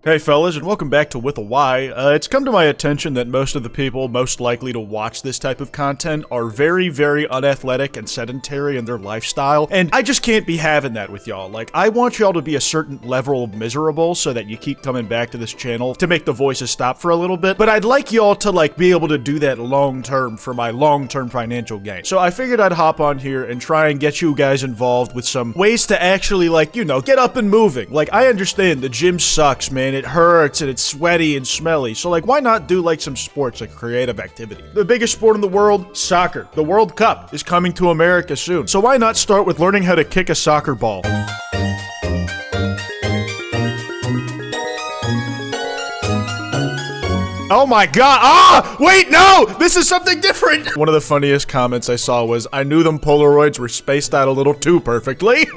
Hey fellas, and welcome back to With a Y. It's come to my attention that most of the people most likely to watch this type of content are very, very unathletic and sedentary in their lifestyle, and I just can't be having that with y'all. Like, I want y'all to be a certain level of miserable so that you keep coming back to this channel to make the voices stop for a little bit, but I'd like y'all to, like, be able to do that long-term for my long-term financial gain. So I figured I'd hop on here and try and get you guys involved with some ways to actually, like, you know, get up and moving. Like, I understand the gym sucks, man. It hurts and it's sweaty and smelly. So like, why not do like some sports, like creative activity? The biggest sport in the world, soccer. The World Cup is coming to America soon. So why not start with learning how to kick a soccer ball? Oh my god, wait, no! This is something different! One of the funniest comments I saw was, I knew them Polaroids were spaced out a little too perfectly.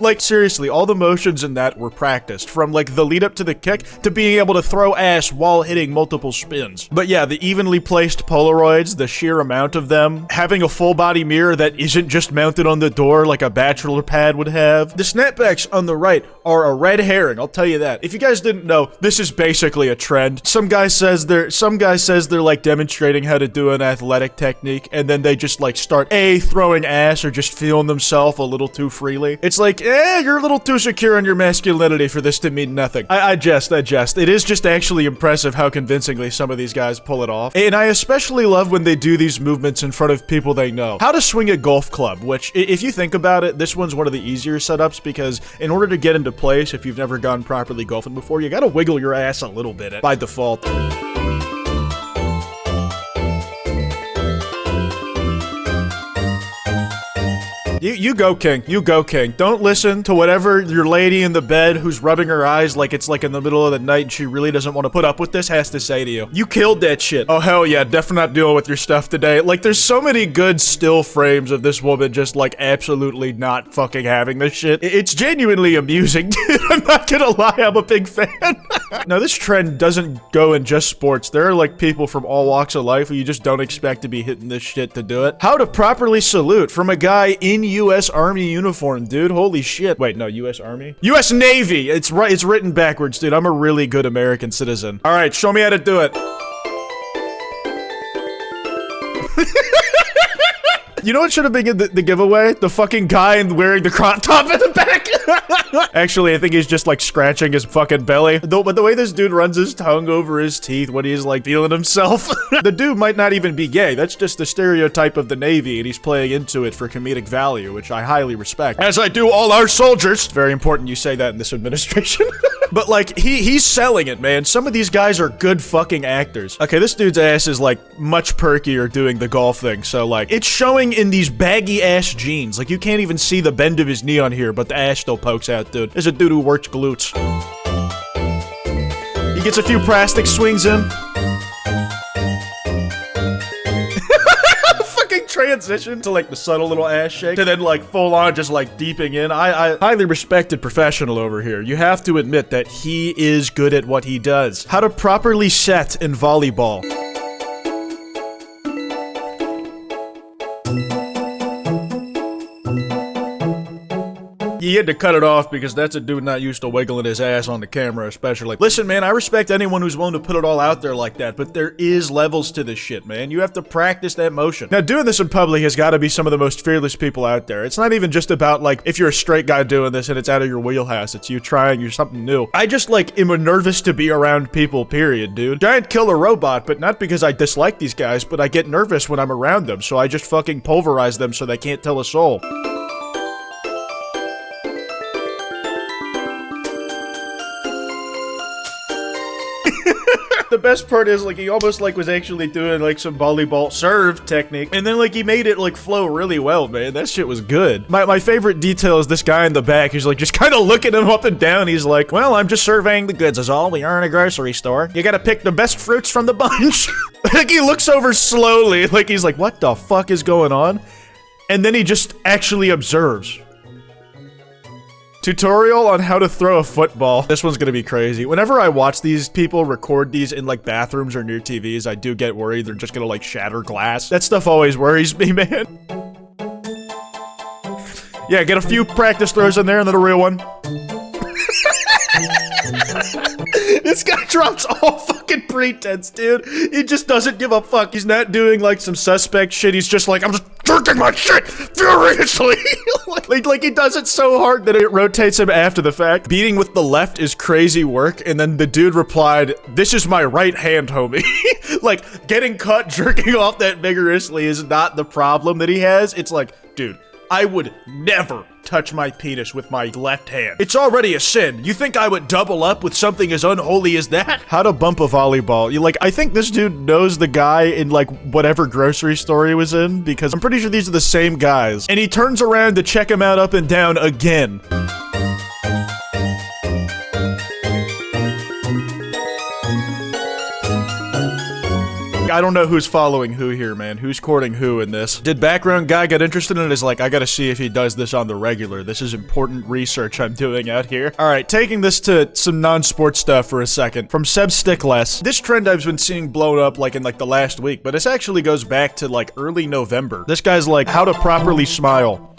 Like, seriously, all the motions in that were practiced, from like the lead up to the kick to being able to throw ass while hitting multiple spins. But yeah, the evenly placed Polaroids, the sheer amount of them, having a full body mirror that isn't just mounted on the door like a bachelor pad would have. The snapbacks on the right are a red herring, I'll tell you that. If you guys didn't know, this is basically a trend. Some guy says they're like demonstrating how to do an athletic technique, and then they just like start throwing ass or just feeling themselves a little too freely. It's like, you're a little too secure in your masculinity for this to mean nothing. I jest. It is just actually impressive how convincingly some of these guys pull it off. And I especially love when they do these movements in front of people they know. How to swing a golf club, which, if you think about it, this one's one of the easier setups because in order to get into place, if you've never gone properly golfing before, you gotta wiggle your ass a little bit by default. You go, King. You go, King. Don't listen to whatever your lady in the bed who's rubbing her eyes like it's like in the middle of the night and she really doesn't want to put up with this has to say to you. You killed that shit. Oh, hell yeah. Definitely not dealing with your stuff today. Like, there's so many good still frames of this woman just, like, absolutely not fucking having this shit. It's genuinely amusing, dude. I'm not gonna lie. I'm a big fan. Now, this trend doesn't go in just sports. There are, like, people from all walks of life who you just don't expect to be hitting this shit to do it. How to properly salute from a guy in U.S. Army uniform, dude. Holy shit. Wait, no, U.S. Army? U.S. Navy! It's right, it's written backwards, dude. I'm a really good American citizen. Alright, show me how to do it. You know what should have been the giveaway? The fucking guy wearing the crop top in the back! Actually, I think he's just like scratching his fucking belly. But the way this dude runs his tongue over his teeth when he's like feeling himself. The dude might not even be gay. That's just the stereotype of the Navy, and he's playing into it for comedic value, which I highly respect. As I do all our soldiers. It's very important you say that in this administration. But like, he's selling it, man. Some of these guys are good fucking actors. Okay, this dude's ass is like much perkier doing the golf thing, so like, it's showing in these baggy ass jeans. Like, you can't even see the bend of his knee on here, but the ass still pokes out, dude. There's a dude who works glutes. He gets a few plastic swings in. Fucking transition to like the subtle little ass shake to then like full on just like deeping in. I highly respected professional over here. You have to admit that he is good at what he does. How to properly set in volleyball. He had to cut it off because that's a dude not used to wiggling his ass on the camera, especially. Listen, man, I respect anyone who's willing to put it all out there like that, but there is levels to this shit, man. You have to practice that motion. Now, doing this in public has got to be some of the most fearless people out there. It's not even just about, like, if you're a straight guy doing this and it's out of your wheelhouse. It's you trying something new. I just, like, am nervous to be around people, period, dude. Giant killer robot, but not because I dislike these guys, but I get nervous when I'm around them, so I just fucking pulverize them so they can't tell a soul. The best part is, like, he almost, like, was actually doing, like, some volleyball serve technique, and then, like, he made it, like, flow really well, man. That shit was good. My favorite detail is this guy in the back. He's, like, just kind of looking him up and down. He's like, well, I'm just surveying the goods is all. We are in a grocery store. You gotta pick the best fruits from the bunch. Like, he looks over slowly, like, he's like, what the fuck is going on? And then he just actually observes. Tutorial on how to throw a football. This one's gonna be crazy. Whenever I watch these people record these in like bathrooms or near TVs, I do get worried they're just gonna like shatter glass. That stuff always worries me, man. Yeah, get a few practice throws in there and then a real one. This guy drops all fucking pretense, dude. He just doesn't give a fuck. He's not doing like some suspect shit. He's just like, I'm just jerking my shit furiously. like he does it so hard that it rotates him after the fact. Beating with the left is crazy work. And then the dude replied, this is my right hand, homie. Like, getting caught jerking off that vigorously is not the problem that he has. It's like, dude, I would never touch my penis with my left hand. It's already a sin. You think I would double up with something as unholy as that? How to bump a volleyball. I think this dude knows the guy in like whatever grocery store he was in, because I'm pretty sure these are the same guys. And he turns around to check him out up and down again. I don't know who's following who here, man. Who's courting who in this? Did background guy get interested in it? Is like, I gotta see if he does this on the regular. This is important research I'm doing out here. All right, taking this to some non-sports stuff for a second. From Seb Stickless. This trend I've been seeing blown up like in like the last week, but this actually goes back to like early November. This guy's like, how to properly smile.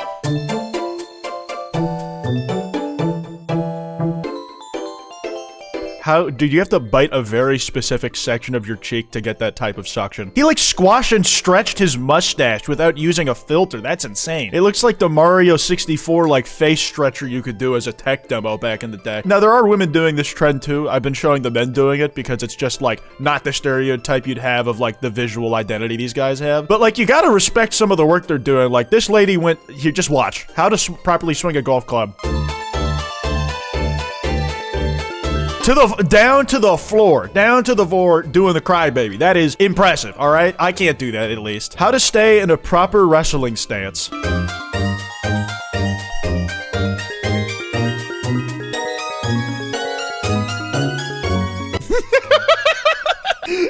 How, dude, you have to bite a very specific section of your cheek to get that type of suction. He like squashed and stretched his mustache without using a filter. That's insane. It looks like the Mario 64 like face stretcher you could do as a tech demo back in the day. Now, there are women doing this trend too. I've been showing the men doing it because it's just like not the stereotype you'd have of like the visual identity these guys have. But like, you gotta respect some of the work they're doing. Like this lady went, here, just watch. How to properly swing a golf club. Down to the floor, doing the crybaby. That is impressive, all right? I can't do that, at least. How to stay in a proper wrestling stance.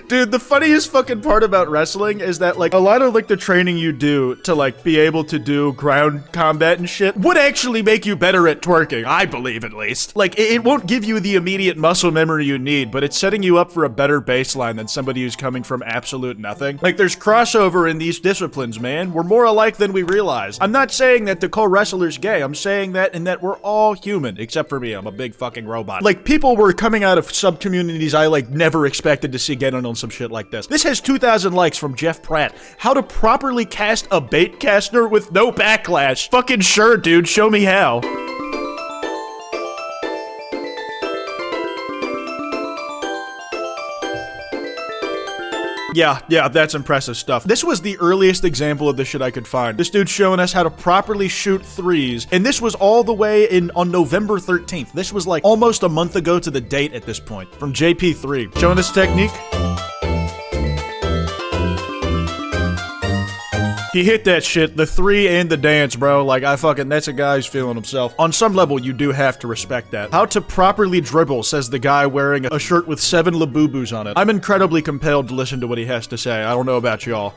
Dude, the funniest fucking part about wrestling is that, like, a lot of, like, the training you do to, like, be able to do ground combat and shit would actually make you better at twerking, I believe, at least. Like, it won't give you the immediate muscle memory you need, but it's setting you up for a better baseline than somebody who's coming from absolute nothing. Like, there's crossover in these disciplines, man. We're more alike than we realize. I'm not saying that the co-wrestler's gay. I'm saying that in that we're all human, except for me. I'm a big fucking robot. Like, people were coming out of sub-communities I, like, never expected to see get on some shit like this. This has 2,000 likes from Jeff Pratt. How to properly cast a bait caster with no backlash. Fucking sure, dude. Show me how. Yeah, that's impressive stuff. This was the earliest example of the shit I could find. This dude's showing us how to properly shoot threes, and this was all the way on November 13th. This was like almost a month ago to the date at this point. From JP3. Showing us technique. He hit that shit, the three and the dance, bro. Like, that's a guy who's feeling himself. On some level, you do have to respect that. How to properly dribble, says the guy wearing a shirt with 7 Labubus on it. I'm incredibly compelled to listen to what he has to say. I don't know about y'all.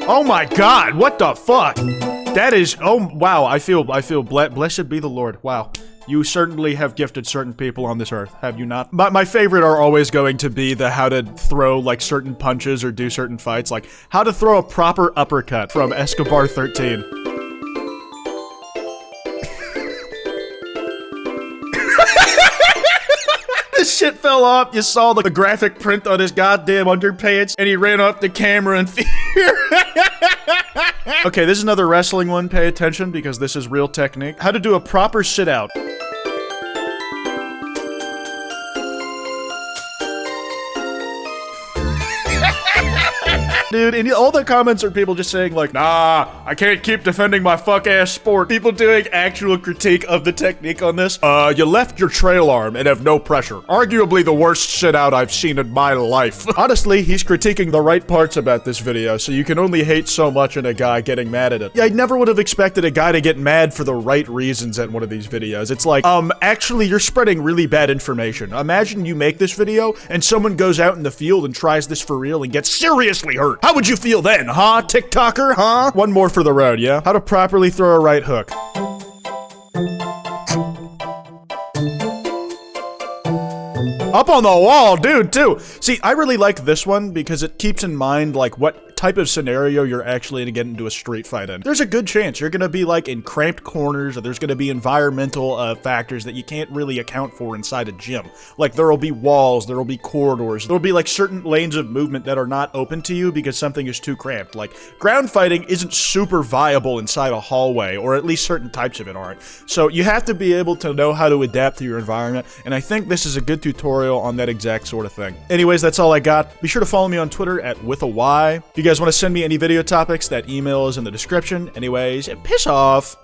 Oh my god, what the fuck? That is, oh, wow, I feel blessed be the Lord. Wow. You certainly have gifted certain people on this earth, have you not? My favorite are always going to be the how to throw, like, certain punches or do certain fights. Like, how to throw a proper uppercut from Escobar 13. This shit fell off. You saw the graphic print on his goddamn underpants, and he ran off the camera in fear. Okay, this is another wrestling one. Pay attention, because this is real technique. How to do a proper sit-out. Dude, and all the comments are people just saying like, nah, I can't keep defending my fuck-ass sport. People doing actual critique of the technique on this. You left your trail arm and have no pressure. Arguably the worst shit out I've seen in my life. Honestly, he's critiquing the right parts about this video, so you can only hate so much in a guy getting mad at it. Yeah, I never would have expected a guy to get mad for the right reasons at one of these videos. It's like, actually, you're spreading really bad information. Imagine you make this video and someone goes out in the field and tries this for real and gets seriously hurt. How would you feel then, huh, TikToker, huh? One more for the road, yeah? How to properly throw a right hook. Up on the wall, dude, too. See, I really like this one because it keeps in mind, like, what type of scenario you're actually gonna get into a street fight in. There's a good chance you're gonna be like in cramped corners, or there's gonna be environmental factors that you can't really account for inside a gym. Like there will be walls, there will be corridors, there will be like certain lanes of movement that are not open to you because something is too cramped. Like ground fighting isn't super viable inside a hallway, or at least certain types of it aren't. So you have to be able to know how to adapt to your environment, and I think this is a good tutorial on that exact sort of thing. Anyways, that's all I got. Be sure to follow me on Twitter at @withany. If you guys want to send me any video topics, that email is in the description. Anyways, piss off.